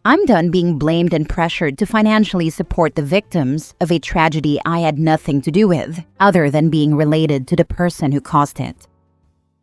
I'm done being blamed and pressured to financially support the victims of a tragedy I had nothing to do with, other than being related to the person who caused it.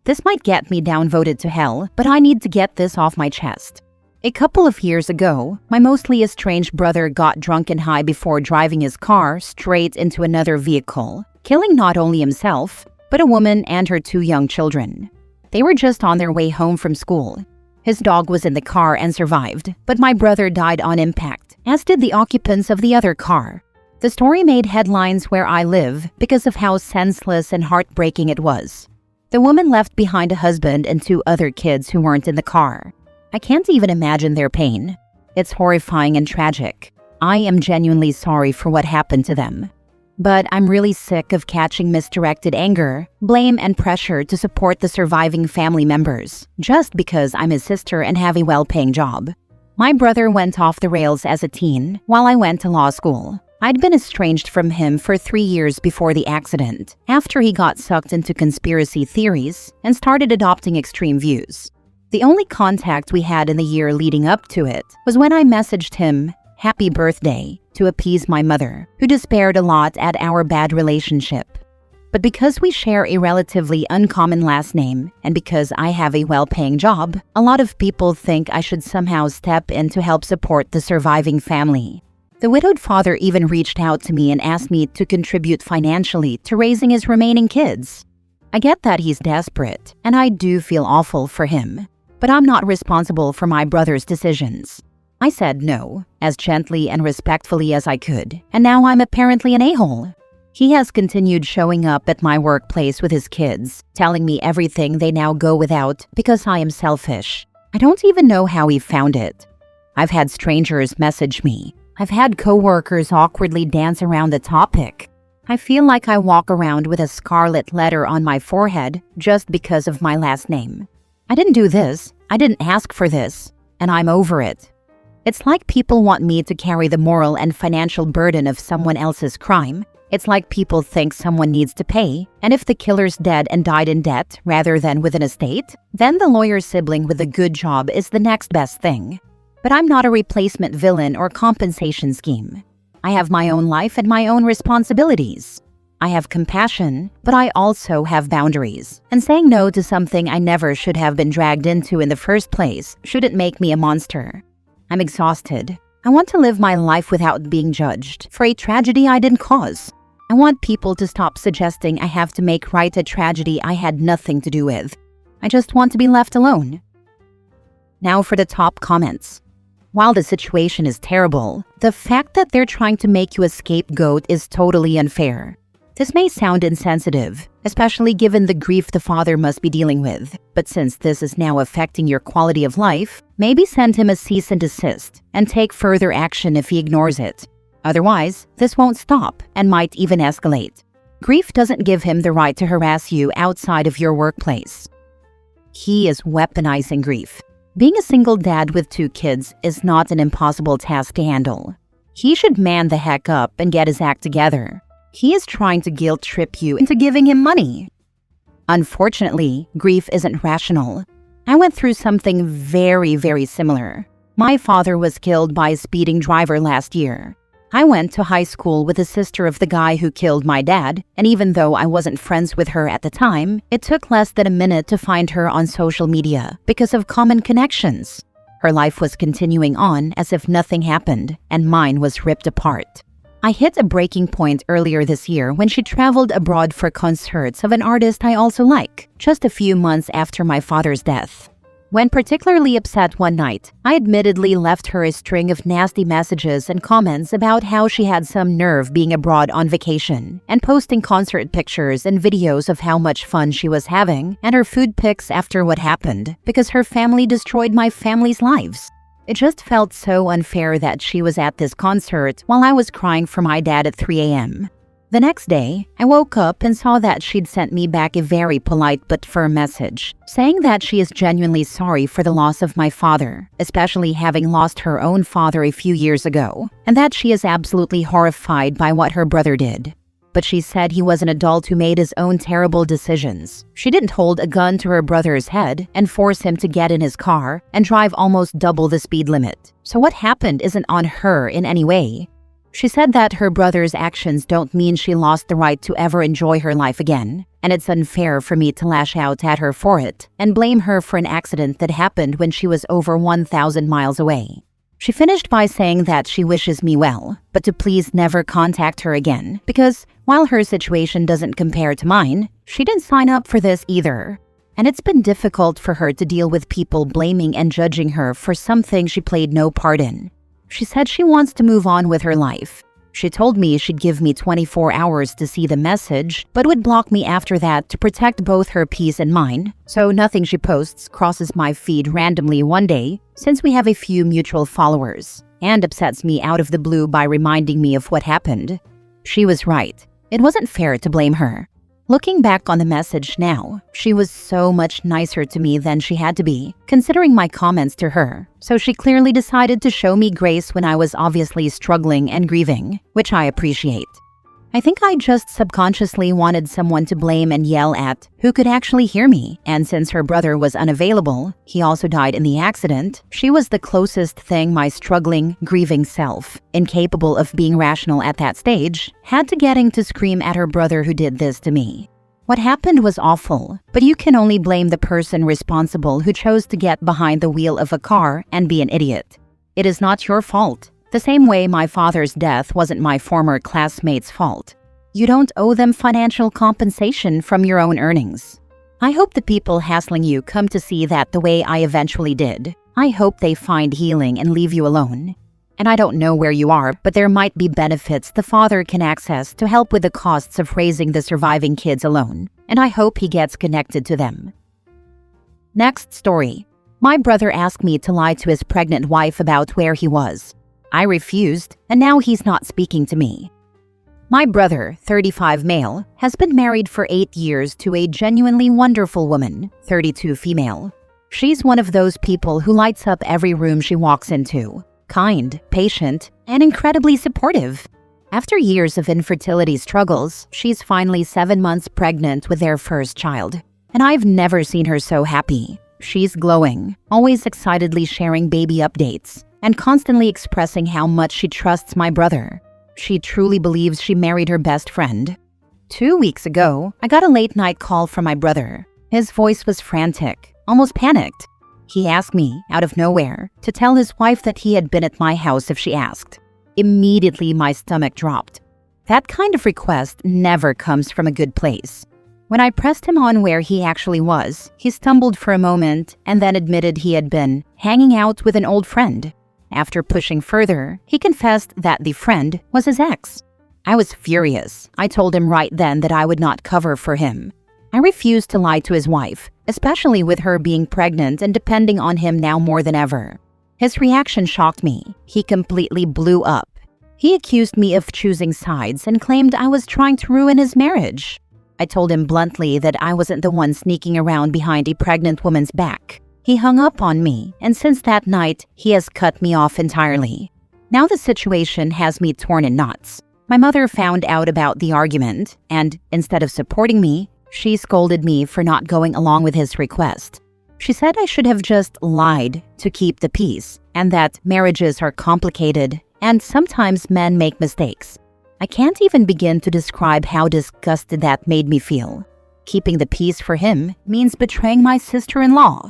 This might get me downvoted to hell, but I need to get this off my chest. A couple of years ago, my mostly estranged brother got drunk and high before driving his car straight into another vehicle, killing not only himself, but a woman and her 2 young children. They were just on their way home from school. His dog was in the car and survived, but my brother died on impact, as did the occupants of the other car. The story made headlines where I live because of how senseless and heartbreaking it was. The woman left behind a husband and 2 other kids who weren't in the car. I can't even imagine their pain. It's horrifying and tragic. I am genuinely sorry for what happened to them. But I'm really sick of catching misdirected anger, blame, and pressure to support the surviving family members, just because I'm his sister and have a well-paying job. My brother went off the rails as a teen while I went to law school. I'd been estranged from him for 3 years before the accident, after he got sucked into conspiracy theories and started adopting extreme views. The only contact we had in the year leading up to it was when I messaged him, "Happy birthday," to appease my mother, who despaired a lot at our bad relationship. But because we share a relatively uncommon last name, and because I have a well-paying job, a lot of people think I should somehow step in to help support the surviving family. The widowed father even reached out to me and asked me to contribute financially to raising his remaining kids. I get that he's desperate, and I do feel awful for him, but I'm not responsible for my brother's decisions. I said no, as gently and respectfully as I could, and now I'm apparently an a-hole. He has continued showing up at my workplace with his kids, telling me everything they now go without because I am selfish. I don't even know how he found it. I've had strangers message me. I've had coworkers awkwardly dance around the topic. I feel like I walk around with a scarlet letter on my forehead just because of my last name. I didn't do this, I didn't ask for this, and I'm over it. It's like people want me to carry the moral and financial burden of someone else's crime. It's like people think someone needs to pay, and if the killer's dead and died in debt rather than with an estate, then the lawyer's sibling with a good job is the next best thing. But I'm not a replacement villain or compensation scheme. I have my own life and my own responsibilities. I have compassion, but I also have boundaries. And saying no to something I never should have been dragged into in the first place shouldn't make me a monster. I'm exhausted. I want to live my life without being judged for a tragedy I didn't cause. I want people to stop suggesting I have to make right a tragedy I had nothing to do with. I just want to be left alone. Now for the top comments. While the situation is terrible, the fact that they're trying to make you a scapegoat is totally unfair. This may sound insensitive, especially given the grief the father must be dealing with, but since this is now affecting your quality of life, maybe send him a cease and desist and take further action if he ignores it. Otherwise, this won't stop and might even escalate. Grief doesn't give him the right to harass you outside of your workplace. He is weaponizing grief. Being a single dad with 2 kids is not an impossible task to handle. He should man the heck up and get his act together. He is trying to guilt trip you into giving him money. Unfortunately, grief isn't rational. I went through something very similar. My father was killed by a speeding driver last year. I went to high school with the sister of the guy who killed my dad, and even though I wasn't friends with her at the time, it took less than a minute to find her on social media because of common connections. Her life was continuing on as if nothing happened, and mine was ripped apart. I hit a breaking point earlier this year when she traveled abroad for concerts of an artist I also like, just a few months after my father's death. When particularly upset one night, I admittedly left her a string of nasty messages and comments about how she had some nerve being abroad on vacation and posting concert pictures and videos of how much fun she was having and her food pics after what happened because her family destroyed my family's lives. It just felt so unfair that she was at this concert while I was crying for my dad at 3 a.m. The next day, I woke up and saw that she'd sent me back a very polite but firm message, saying that she is genuinely sorry for the loss of my father, especially having lost her own father a few years ago, and that she is absolutely horrified by what her brother did. but she said he was an adult who made his own terrible decisions. She didn't hold a gun to her brother's head and force him to get in his car and drive almost double the speed limit. So what happened isn't on her in any way. She said that her brother's actions don't mean she lost the right to ever enjoy her life again, and it's unfair for me to lash out at her for it and blame her for an accident that happened when she was over 1,000 miles away. She finished by saying that she wishes me well, but to please never contact her again, because while her situation doesn't compare to mine, she didn't sign up for this either. And it's been difficult for her to deal with people blaming and judging her for something she played no part in. She said she wants to move on with her life. She told me she'd give me 24 hours to see the message, but would block me after that to protect both her peace and mine, so nothing she posts crosses my feed randomly one day, since we have a few mutual followers, and upsets me out of the blue by reminding me of what happened. She was right. It wasn't fair to blame her. Looking back on the message now, she was so much nicer to me than she had to be, considering my comments to her. So she clearly decided to show me grace when I was obviously struggling and grieving, which I appreciate. I think I just subconsciously wanted someone to blame and yell at who could actually hear me, and since her brother was unavailable, he also died in the accident, she was the closest thing my struggling, grieving self, incapable of being rational at that stage, had to getting to scream at her brother who did this to me. What happened was awful, but you can only blame the person responsible who chose to get behind the wheel of a car and be an idiot. It is not your fault. The same way my father's death wasn't my former classmate's fault. You don't owe them financial compensation from your own earnings. I hope the people hassling you come to see that the way I eventually did. I hope they find healing and leave you alone. And I don't know where you are, but there might be benefits the father can access to help with the costs of raising the surviving kids alone, and I hope he gets connected to them. Next story. My brother asked me to lie to his pregnant wife about where he was. I refused, and now he's not speaking to me. My brother, 35 male, has been married for 8 years to a genuinely wonderful woman, 32 female. She's one of those people who lights up every room she walks into. Kind, patient, and incredibly supportive. After years of infertility struggles, she's finally 7 months pregnant with their first child. And I've never seen her so happy. She's glowing, always excitedly sharing baby updates, and constantly expressing how much she trusts my brother. She truly believes she married her best friend. 2 weeks ago, I got a late-night call from my brother. His voice was frantic, almost panicked. He asked me, out of nowhere, to tell his wife that he had been at my house if she asked. Immediately, my stomach dropped. That kind of request never comes from a good place. When I pressed him on where he actually was, he stumbled for a moment and then admitted he had been hanging out with an old friend. After pushing further, he confessed that the friend was his ex. I was furious. I told him right then that I would not cover for him. I refused to lie to his wife, especially with her being pregnant and depending on him now more than ever. His reaction shocked me. He completely blew up. He accused me of choosing sides and claimed I was trying to ruin his marriage. I told him bluntly that I wasn't the one sneaking around behind a pregnant woman's back. He hung up on me, and since that night, he has cut me off entirely. Now the situation has me torn in knots. My mother found out about the argument, and instead of supporting me, she scolded me for not going along with his request. She said I should have just lied to keep the peace, and that marriages are complicated, and sometimes men make mistakes. I can't even begin to describe how disgusted that made me feel. Keeping the peace for him means betraying my sister-in-law,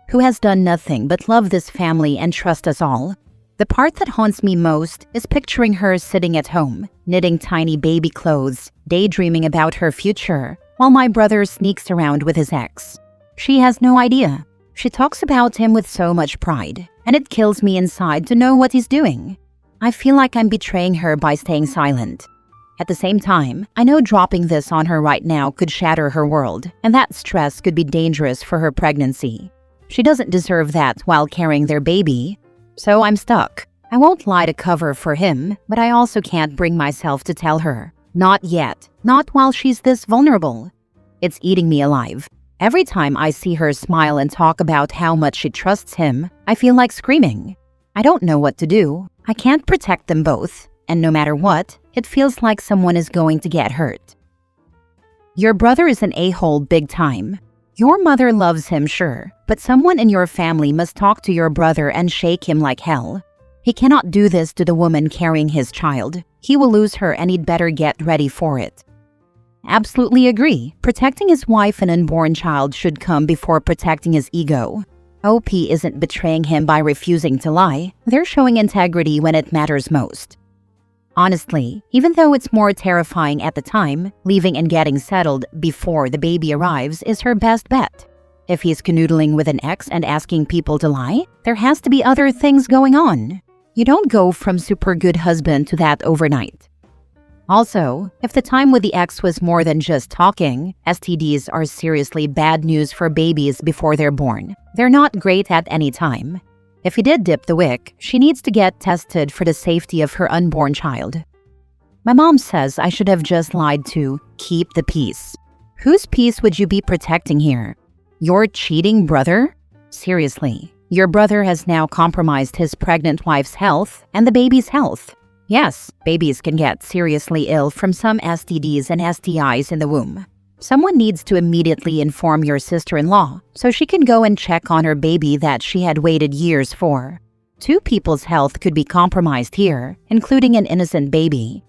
who has done nothing but love this family and trust us all. The part that haunts me most is picturing her sitting at home, knitting tiny baby clothes, daydreaming about her future, while my brother sneaks around with his ex. She has no idea. She talks about him with so much pride, and it kills me inside to know what he's doing. I feel like I'm betraying her by staying silent. At the same time, I know dropping this on her right now could shatter her world, and that stress could be dangerous for her pregnancy. She doesn't deserve that while carrying their baby, so I'm stuck. I won't lie to cover for him, but I also can't bring myself to tell her. Not yet. Not while she's this vulnerable. It's eating me alive. Every time I see her smile and talk about how much she trusts him, I feel like screaming. I don't know what to do. I can't protect them both. and no matter what, it feels like someone is going to get hurt. Your brother is an a-hole big time. Your mother loves him, sure, but someone in your family must talk to your brother and shake him like hell. He cannot do this to the woman carrying his child. He will lose her and he'd better get ready for it. Absolutely agree. Protecting his wife and unborn child should come before protecting his ego. OP isn't betraying him by refusing to lie. They're showing integrity when it matters most. Honestly, even though it's more terrifying at the time, leaving and getting settled before the baby arrives is her best bet. If he's canoodling with an ex and asking people to lie, there has to be other things going on. You don't go from super good husband to that overnight. Also, if the time with the ex was more than just talking, STDs are seriously bad news for babies before they're born. They're not great at any time. If he did dip the wick, she needs to get tested for the safety of her unborn child. My mom says I should have just lied to keep the peace. Whose peace would you be protecting here? Your cheating brother? Seriously, your brother has now compromised his pregnant wife's health and the baby's health. Yes, babies can get seriously ill from some STDs and STIs in the womb. Someone needs to immediately inform your sister-in-law so she can go and check on her baby that she had waited years for. Two people's health could be compromised here, including an innocent baby.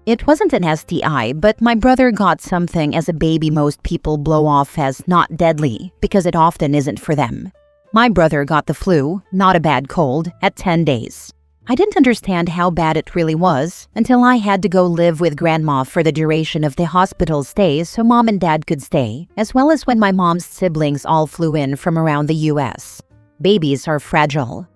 It wasn't an STI, but my brother got something as a baby most people blow off as not deadly because it often isn't for them. My brother got the flu, not a bad cold, at 10 days. I didn't understand how bad it really was until I had to go live with grandma for the duration of the hospital stay so mom and dad could stay, as well as when my mom's siblings all flew in from around the US. Babies are fragile.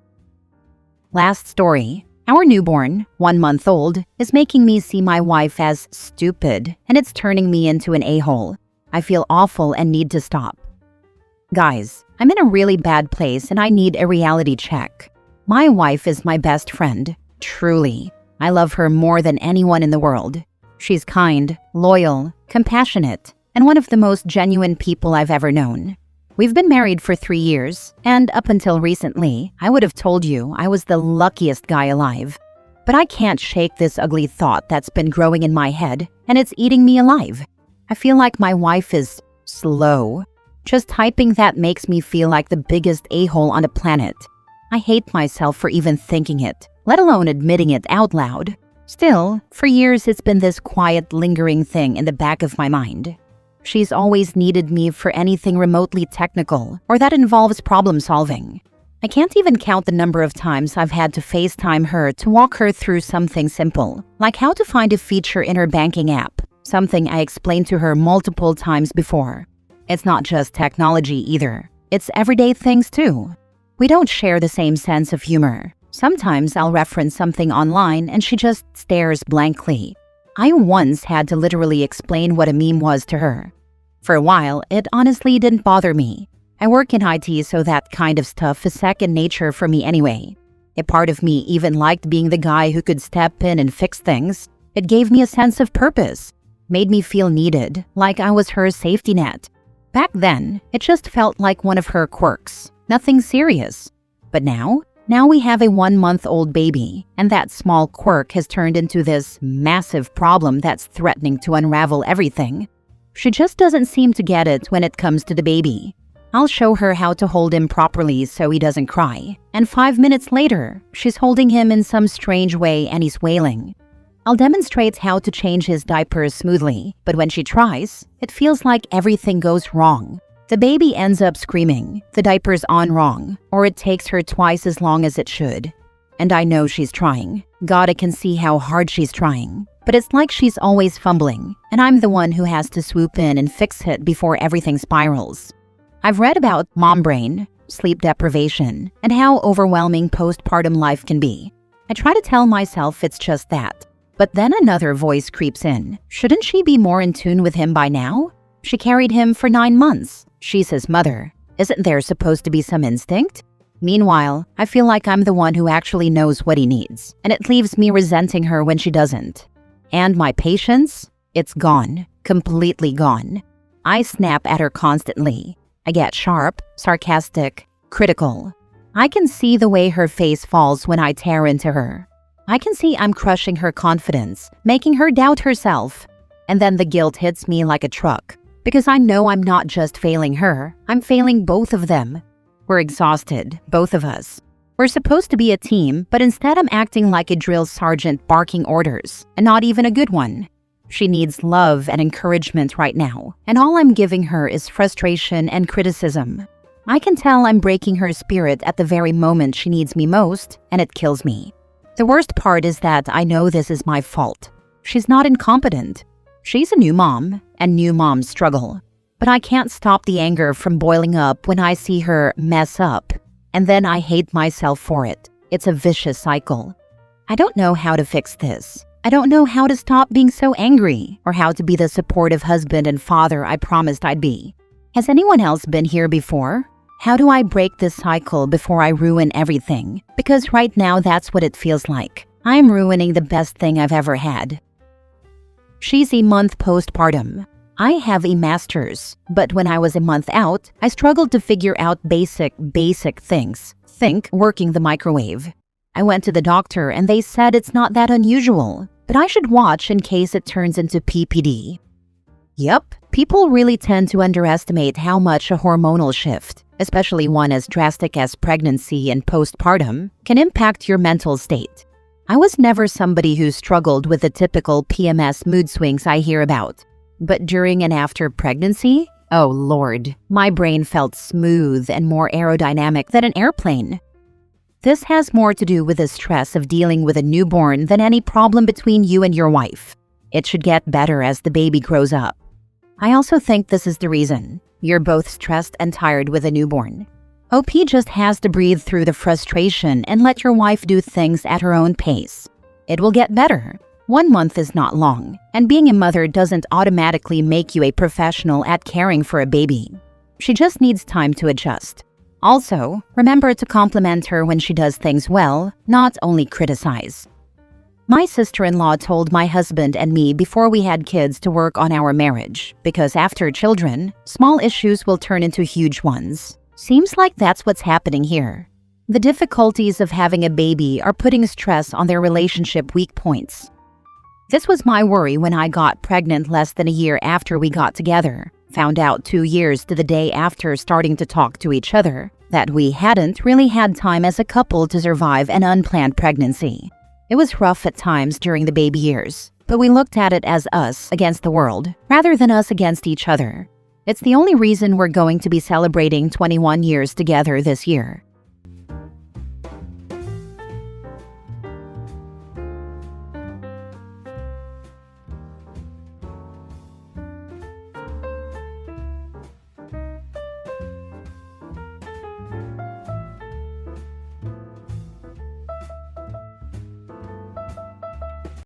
Last story. Our newborn, 1 month old, is making me see my wife as stupid, and it's turning me into an a-hole. I feel awful and need to stop. Guys, I'm in a really bad place and I need a reality check. My wife is my best friend, truly. I love her more than anyone in the world. She's kind, loyal, compassionate, and one of the most genuine people I've ever known. We've been married for 3 years, and up until recently, I would have told you I was the luckiest guy alive. But I can't shake this ugly thought that's been growing in my head, and it's eating me alive. I feel like my wife is slow. Just typing that makes me feel like the biggest a-hole on the planet. I hate myself for even thinking it, let alone admitting it out loud. Still, for years it's been this quiet, lingering thing in the back of my mind. She's always needed me for anything remotely technical or that involves problem solving. I can't even count the number of times I've had to FaceTime her to walk her through something simple, like how to find a feature in her banking app, something I explained to her multiple times before. It's not just technology either. It's everyday things too. We don't share the same sense of humor. Sometimes I'll reference something online and she just stares blankly. I once had to literally explain what a meme was to her. For a while, it honestly didn't bother me. I work in IT, so that kind of stuff is second nature for me anyway. A part of me even liked being the guy who could step in and fix things. It gave me a sense of purpose, made me feel needed, like I was her safety net. Back then, it just felt like one of her quirks, nothing serious. But now we have a 1-month-old baby, and that small quirk has turned into this massive problem that's threatening to unravel everything. She just doesn't seem to get it when it comes to the baby. I'll show her how to hold him properly so he doesn't cry, and 5 minutes later, she's holding him in some strange way and he's wailing. I'll demonstrate how to change his diapers smoothly, but when she tries, it feels like everything goes wrong. The baby ends up screaming, the diaper's on wrong, or it takes her twice as long as it should. And I know she's trying. God, I can see how hard she's trying. But it's like she's always fumbling, and I'm the one who has to swoop in and fix it before everything spirals. I've read about mom brain, sleep deprivation, and how overwhelming postpartum life can be. I try to tell myself it's just that. But then another voice creeps in. Shouldn't she be more in tune with him by now? She carried him for 9 months. She's his mother. Isn't there supposed to be some instinct? Meanwhile, I feel like I'm the one who actually knows what he needs, and it leaves me resenting her when she doesn't. And my patience? It's gone. Completely gone. I snap at her constantly. I get sharp, sarcastic, critical. I can see the way her face falls when I tear into her. I can see I'm crushing her confidence, making her doubt herself. And then the guilt hits me like a truck, because I know I'm not just failing her, I'm failing both of them. We're exhausted, both of us. We're supposed to be a team, but instead I'm acting like a drill sergeant barking orders, and not even a good one. She needs love and encouragement right now, and all I'm giving her is frustration and criticism. I can tell I'm breaking her spirit at the very moment she needs me most, and it kills me. The worst part is that I know this is my fault. She's not incompetent. She's a new mom, and new moms struggle. But I can't stop the anger from boiling up when I see her mess up, and then I hate myself for it. It's a vicious cycle. I don't know how to fix this. I don't know how to stop being so angry, or how to be the supportive husband and father I promised I'd be. Has anyone else been here before? How do I break this cycle before I ruin everything? Because right now that's what it feels like. I'm ruining the best thing I've ever had. She's a month postpartum. I have a master's, but when I was a month out, I struggled to figure out basic things. Think working the microwave. I went to the doctor and they said it's not that unusual, but I should watch in case it turns into PPD. Yup, people really tend to underestimate how much a hormonal shift, especially one as drastic as pregnancy and postpartum, can impact your mental state. I was never somebody who struggled with the typical PMS mood swings I hear about. But during and after pregnancy, oh Lord, my brain felt smooth and more aerodynamic than an airplane. This has more to do with the stress of dealing with a newborn than any problem between you and your wife. It should get better as the baby grows up. I also think this is the reason. You're both stressed and tired with a newborn. OP just has to breathe through the frustration and let your wife do things at her own pace. It will get better. 1 month is not long, and being a mother doesn't automatically make you a professional at caring for a baby. She just needs time to adjust. Also, remember to compliment her when she does things well, not only criticize. My sister-in-law told my husband and me before we had kids to work on our marriage, because after children, small issues will turn into huge ones. Seems like that's what's happening here. The difficulties of having a baby are putting stress on their relationship weak points. This was my worry when I got pregnant less than a year after we got together. Found out 2 years to the day after starting to talk to each other that we hadn't really had time as a couple to survive an unplanned pregnancy. It was rough at times during the baby years, but we looked at it as us against the world, rather than us against each other. It's the only reason we're going to be celebrating 21 years together this year.